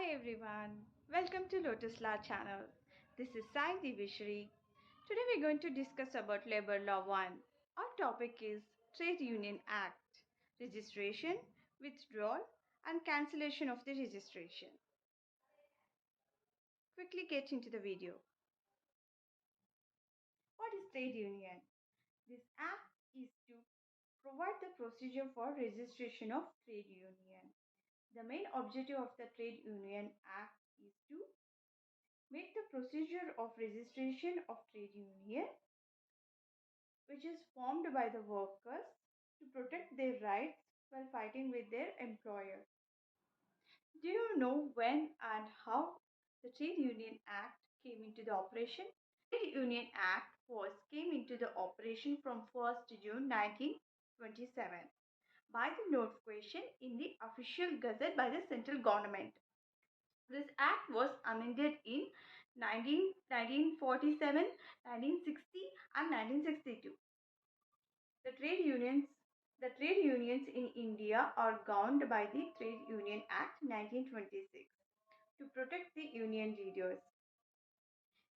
Hi everyone, welcome to Lotus Law channel. This is Sai Divishri. Today we're going to discuss about Labor Law 1. Our topic is Trade Union Act, registration, withdrawal and cancellation of the registration. Quickly get into the video. What is trade union? This act is to provide the procedure for registration of trade union. The main objective of the Trade Union Act is to make the procedure of registration of trade union, which is formed by the workers to protect their rights while fighting with their employer. Do you know when and how the Trade Union Act came into the operation? Trade Union Act came into the operation from 1st June 1927 by the notification in the official gazette by the central government. This act was amended in 1947, 1960 and 1962. The trade unions the trade unions in India are governed by the Trade Union Act 1926 to protect the union leaders.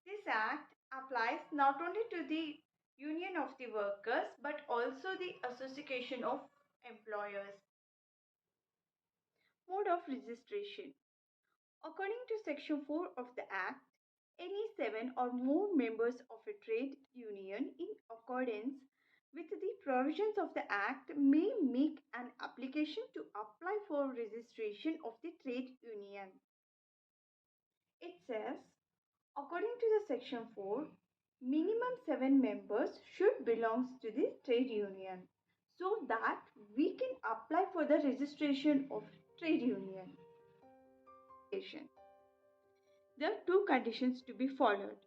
This act applies not only to the union of the workers but also the association of employers. Mode of registration. According to Section 4 of the Act, any 7 or more members of a trade union, in accordance with the provisions of the Act, may make an application to apply for registration of the trade union. It says, according to the Section 4, minimum 7 members should belong to the trade union so that we can apply for the registration of trade union. There are two conditions to be followed.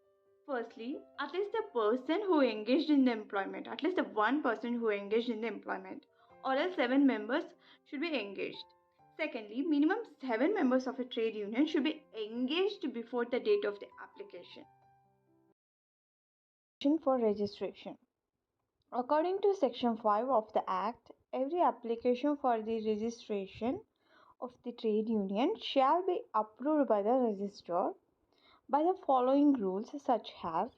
Firstly, at least the person who engaged in the employment, at least the one person who engaged in the employment, or else 7 members should be engaged. Secondly, minimum 7 members of a trade union should be engaged before the date of the application. For registration. According to Section 5 of the Act, every application for the registration of the trade union shall be approved by the registrar by the following rules, such as: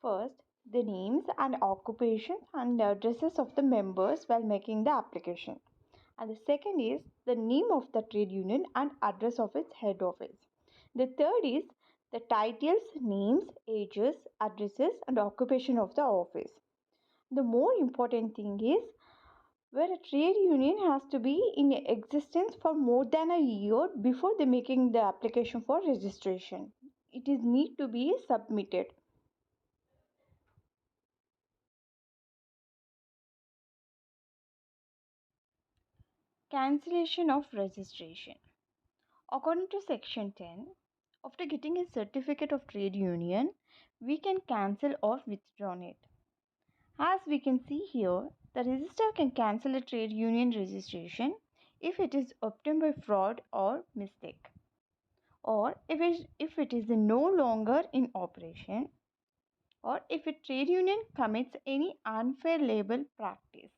first, the names and occupations and addresses of the members while making the application. And the second is the name of the trade union and address of its head office. The third is the titles, names, ages, addresses, and occupation of the office. The more important thing is where a trade union has to be in existence for more than a year before they making the application for registration. It is need to be submitted. Cancellation of registration. According to Section 10, after getting a certificate of trade union, we can cancel or withdraw it. As we can see here, the registrar can cancel a trade union registration if it is obtained by fraud or mistake, or if it is no longer in operation, or if a trade union commits any unfair labor practice,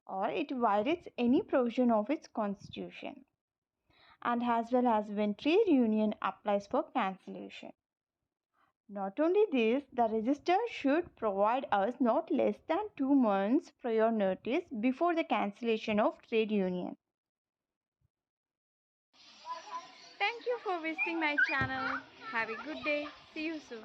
or it violates any provision of its constitution, and as well as when trade union applies for cancellation. Not only this, the registrar should provide us not less than 2 months prior notice before the cancellation of trade union. Thank you for visiting my channel. Have a good day. See you soon.